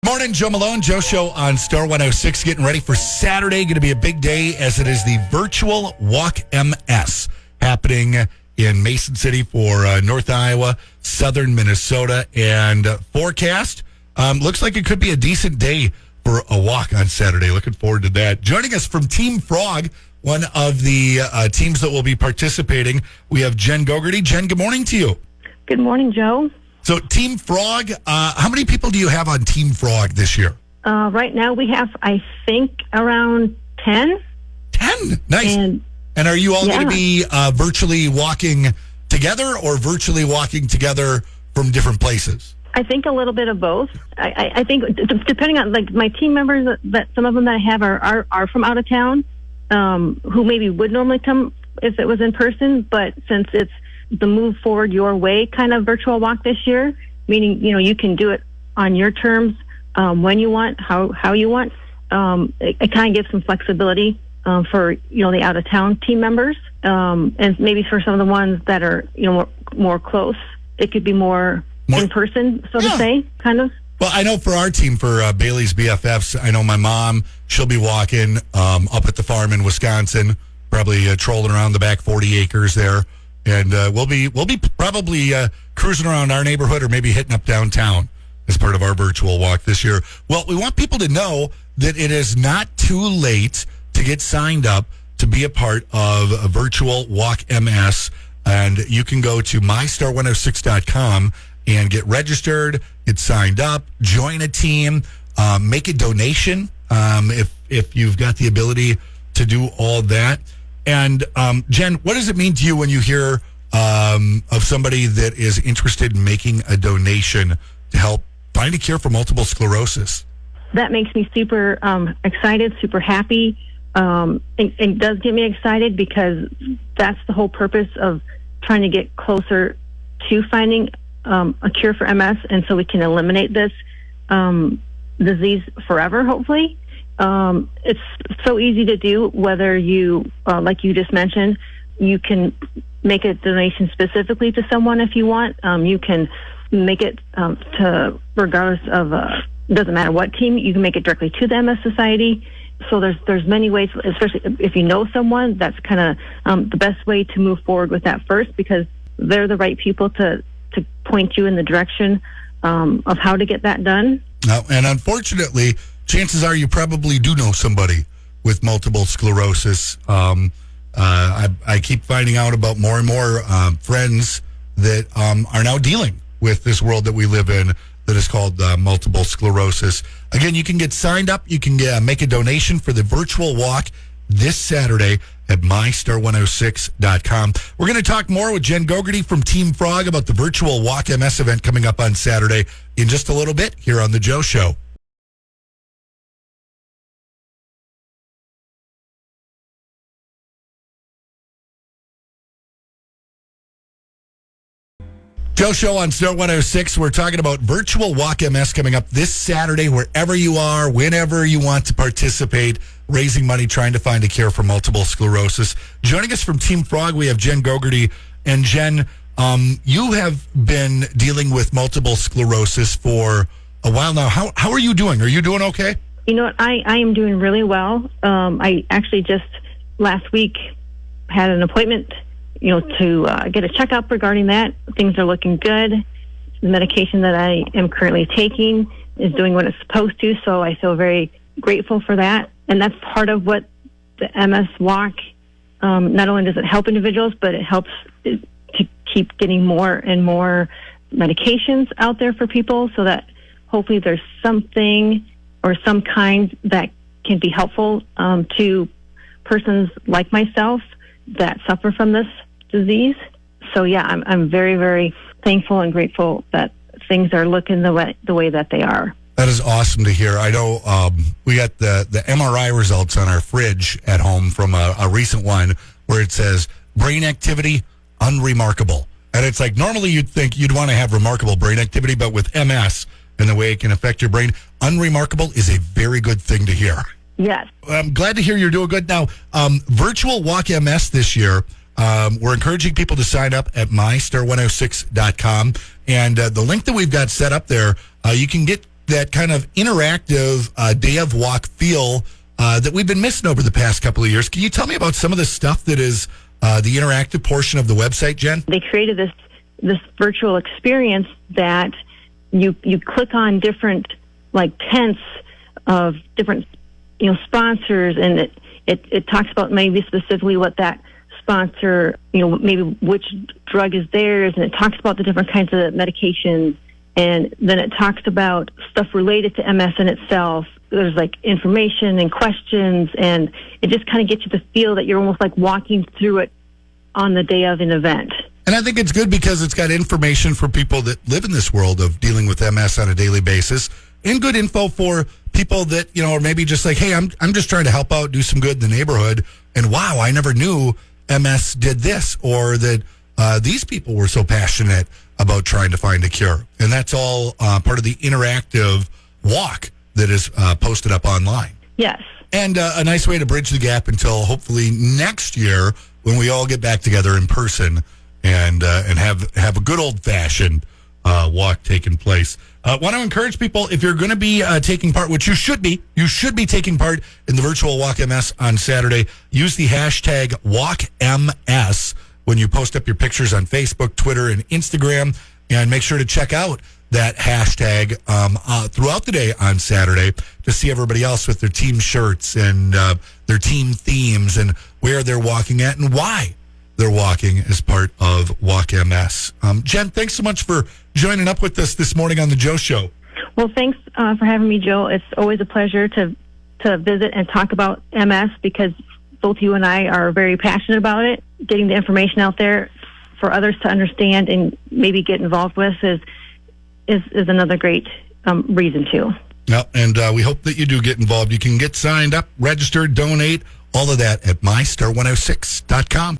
Morning, Joe Malone, Joe Show on Star 106, getting ready for Saturday. Going to be a big day as it is the virtual Walk MS happening in Mason City for North Iowa, Southern Minnesota. And forecast looks like it could be a decent day for a walk on Saturday. Looking forward to that. Joining us from Team Frog, one of the teams that will be participating, we have Jen Gogerty. Jen, good morning to you. Good morning, Joe. So Team Frog, how many people do you have on Team Frog this year? Right now we have, I think, around 10. 10? Nice. And are you all going to be virtually walking together or virtually walking together from different places? I think a little bit of both. I think depending on, like, my team members, that some of them that I have are from out of town, who maybe would normally come if it was in person, but since it's the Move Forward Your Way kind of virtual walk this year, meaning, you can do it on your terms, when you want, how you want. It kind of gives some flexibility for, the out-of-town team members. And maybe for some of the ones that are, more close, it could be more in person, so to say, kind of. Well, I know for our team, for Bailey's BFFs, I know my mom, she'll be walking up at the farm in Wisconsin, probably trolling around the back 40 acres there. And we'll be probably cruising around our neighborhood or maybe hitting up downtown as part of our virtual walk this year. Well, we want people to know that it is not too late to get signed up to be a part of a virtual Walk MS. And you can go to mystar106.com and get registered, get signed up, join a team, make a donation if you've got the ability to do all that. And, Jen, what does it mean to you when you hear of somebody that is interested in making a donation to help find a cure for multiple sclerosis? That makes me super excited, super happy. It does get me excited because that's the whole purpose of trying to get closer to finding a cure for MS, and so we can eliminate this disease forever, hopefully. It's so easy to do, whether you, like you just mentioned, you can make a donation specifically to someone if you want. You can make it to, regardless of, doesn't matter what team, you can make it directly to the MS Society. So there's many ways, especially if you know someone, that's kind of the best way to move forward with that first, because they're the right people to point you in the direction of how to get that done. And unfortunately, chances are you probably do know somebody with multiple sclerosis. I keep finding out about more and more friends that are now dealing with this world that we live in that is called multiple sclerosis. Again, you can get signed up. You can make a donation for the virtual walk this Saturday at mystar106.com. We're going to talk more with Jen Gogerty from Team Frog about the virtual Walk MS event coming up on Saturday in just a little bit here on The Joe Show. Joe Show on Star 106. We're talking about virtual Walk MS coming up this Saturday, wherever you are, whenever you want to participate, raising money, trying to find a cure for multiple sclerosis. Joining us from Team Frog, we have Jen Gogerty. And Jen, you have been dealing with multiple sclerosis for a while now. How are you doing? Are you doing okay? You know what? I am doing really well. I actually just last week had an appointment to get a checkup regarding that. Things are looking good. The medication that I am currently taking is doing what it's supposed to, so I feel very grateful for that. And that's part of what the MS Walk, not only does it help individuals, but it helps to keep getting more and more medications out there for people, so that hopefully there's something or some kind that can be helpful to persons like myself that suffer from this disease. So yeah, I'm very, very thankful and grateful that things are looking the way that they are. That is awesome to hear. I know we got the MRI results on our fridge at home from a recent one where it says brain activity unremarkable. And it's like, normally you'd think you'd want to have remarkable brain activity, but with MS and the way it can affect your brain, unremarkable is a very good thing to hear. Yes. I'm glad to hear you're doing good. Now, virtual Walk MS this year, we're encouraging people to sign up at mystar106.com. And the link that we've got set up there, you can get that kind of interactive day of walk feel that we've been missing over the past couple of years. Can you tell me about some of the stuff that is the interactive portion of the website, Jen? They created this virtual experience that you click on different like tents of different sponsors, and it talks about maybe specifically what that sponsor, maybe which drug is theirs, and it talks about the different kinds of medications, and then it talks about stuff related to MS in itself. There's like information and questions, and it just kind of gets you the feel that you're almost like walking through it on the day of an event. And I think it's good because it's got information for people that live in this world of dealing with MS on a daily basis, and good info for people that, are maybe just like, hey, I'm just trying to help out, do some good in the neighborhood, and wow, I never knew MS did this, or that these people were so passionate about trying to find a cure. And that's all part of the interactive walk that is posted up online. Yes. And a nice way to bridge the gap until hopefully next year when we all get back together in person and have a good old-fashioned walk taking place. Want to encourage people, if you're going to be taking part, which you should be taking part in the virtual Walk MS on Saturday, use the hashtag WalkMS when you post up your pictures on Facebook, Twitter, and Instagram, and make sure to check out that hashtag throughout the day on Saturday to see everybody else with their team shirts and their team themes and where they're walking at and why they're walking as part of Walk MS. Jen, thanks so much for joining up with us this morning on the Joe Show. Well, thanks for having me, Joe. It's always a pleasure to visit and talk about MS because both you and I are very passionate about it. Getting the information out there for others to understand and maybe get involved with is another great reason to. Yep, and we hope that you do get involved. You can get signed up, registered, donate, all of that at mystar106.com.